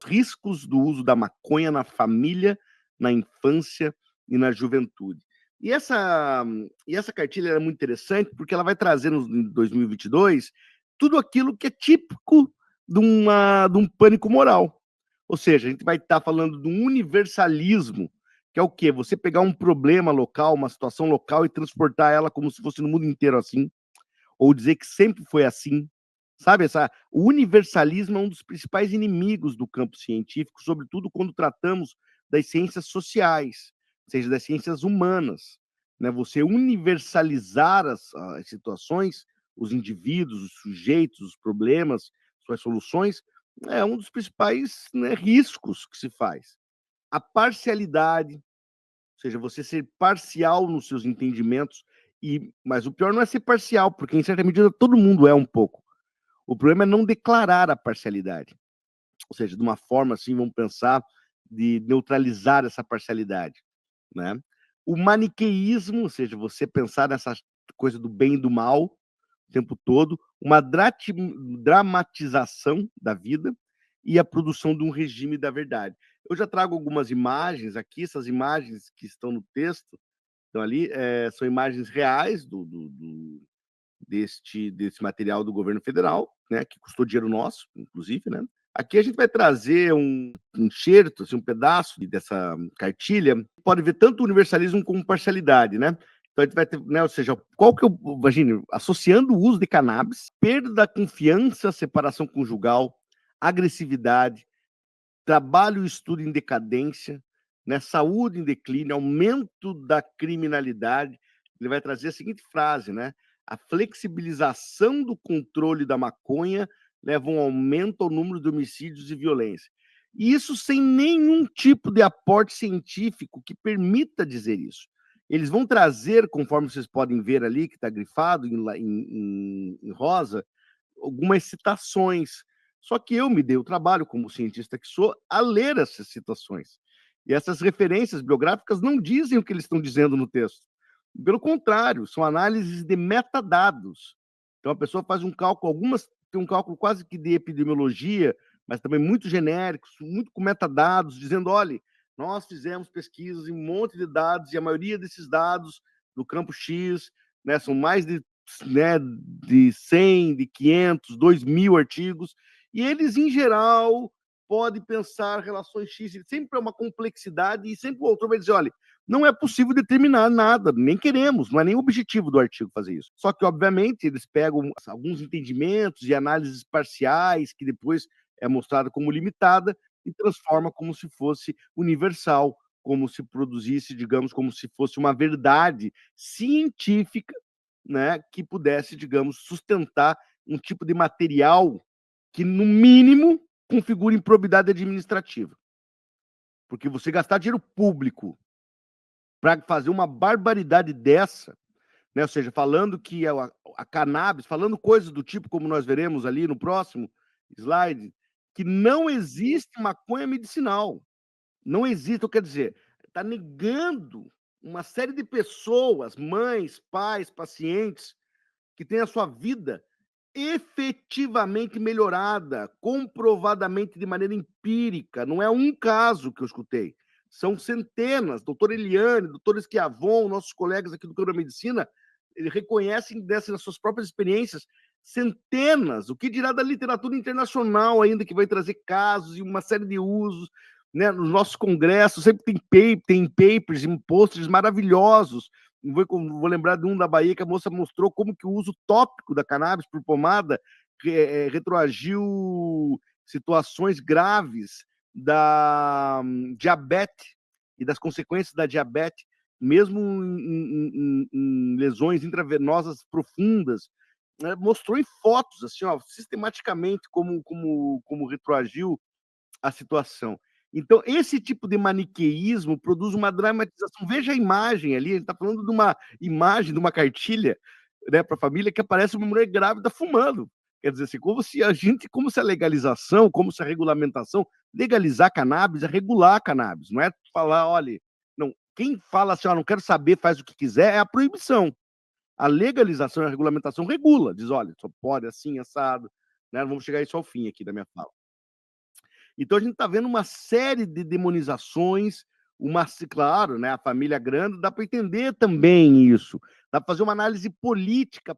riscos do uso da maconha na família, na infância e na juventude. E essa cartilha é muito interessante, porque ela vai trazer em 2022 tudo aquilo que é típico de um pânico moral. Ou seja, a gente vai estar falando de um universalismo, que é o quê? Você pegar um problema local, uma situação local e transportar ela como se fosse no mundo inteiro assim, ou dizer que sempre foi assim. Sabe, o universalismo é um dos principais inimigos do campo científico, sobretudo quando tratamos das ciências sociais, seja das ciências humanas. Né? Você universalizar as situações, os indivíduos, os sujeitos, os problemas, suas soluções, é um dos principais, né, riscos que se faz. A parcialidade, ou seja, você ser parcial nos seus entendimentos, mas o pior não é ser parcial, porque em certa medida todo mundo é um pouco. O problema é não declarar a parcialidade. Ou seja, de uma forma assim, vamos pensar, de neutralizar essa parcialidade, né? O maniqueísmo, ou seja, você pensar nessa coisa do bem e do mal o tempo todo, uma dramatização da vida e a produção de um regime da verdade. Eu já trago algumas imagens aqui, essas imagens que estão no texto, estão ali, são imagens reais desse material do governo federal, né, que custou dinheiro nosso, inclusive, né? Aqui a gente vai trazer um enxerto, assim, um pedaço dessa cartilha. Pode ver tanto universalismo como parcialidade, né? Então a gente vai ter, né, ou seja, qual que eu imagine, associando o uso de cannabis, perda da confiança, separação conjugal, agressividade, trabalho e estudo em decadência, né, saúde em declínio, aumento da criminalidade. Ele vai trazer a seguinte frase, né? A flexibilização do controle da maconha leva a um aumento ao número de homicídios e violência. E isso sem nenhum tipo de aporte científico que permita dizer isso. Eles vão trazer, conforme vocês podem ver ali, que está grifado em rosa, algumas citações. Só que eu me dei o trabalho, como cientista que sou, a ler essas citações. E essas referências biográficas não dizem o que eles estão dizendo no texto. Pelo contrário, são análises de metadados. Então a pessoa faz um cálculo, algumas têm um cálculo quase que de epidemiologia, mas também muito genéricos, muito com metadados, dizendo, olha, nós fizemos pesquisas em um monte de dados, e a maioria desses dados do campo X, né, são mais de 100, de 500, 2.000 artigos, e eles, em geral, podem pensar relações X, sempre é uma complexidade, e sempre o autor vai dizer, olha, não é possível determinar nada, nem queremos, não é nem o objetivo do artigo fazer isso. Só que, obviamente, eles pegam alguns entendimentos e análises parciais, que depois é mostrado como limitada, e transforma como se fosse universal, como se produzisse, digamos, como se fosse uma verdade científica, né, que pudesse, digamos, sustentar um tipo de material que, no mínimo, configura improbidade administrativa. Porque você gastar dinheiro público para fazer uma barbaridade dessa, né, ou seja, falando que a cannabis, falando coisas do tipo, como nós veremos ali no próximo slide, que não existe maconha medicinal. Não existe, então, quer dizer, está negando uma série de pessoas, mães, pais, pacientes, que têm a sua vida efetivamente melhorada, comprovadamente de maneira empírica. Não é um caso que eu escutei, são centenas. Doutor Eliane, doutor Esquiavon, nossos colegas aqui do Câmara da Medicina, eles reconhecem dessas suas próprias experiências centenas, o que dirá da literatura internacional ainda, que vai trazer casos e uma série de usos, né? Nos nossos congressos sempre tem papers e posters maravilhosos. Vou lembrar de um da Bahia que a moça mostrou como que o uso tópico da cannabis por pomada retroagiu situações graves da diabetes e das consequências da diabetes, mesmo em lesões intravenosas profundas. Né? Mostrou em fotos, assim, ó, sistematicamente, como retroagiu a situação. Então, esse tipo de maniqueísmo produz uma dramatização. Veja a imagem ali, ele está falando de uma imagem, de uma cartilha, né, para a família, que aparece uma mulher grávida fumando. Quer dizer assim, como se a legalização, como se a regulamentação, legalizar cannabis é regular a cannabis, não é falar, olha, não, quem fala assim, ó, não quero saber, faz o que quiser, é a proibição. A legalização e a regulamentação regula, diz, olha, só pode assim, assado, né? Vamos chegar a isso ao fim aqui da minha fala. Então a gente está vendo uma série de demonizações, claro, né, a família grande, dá para entender também isso, dá para fazer uma análise política.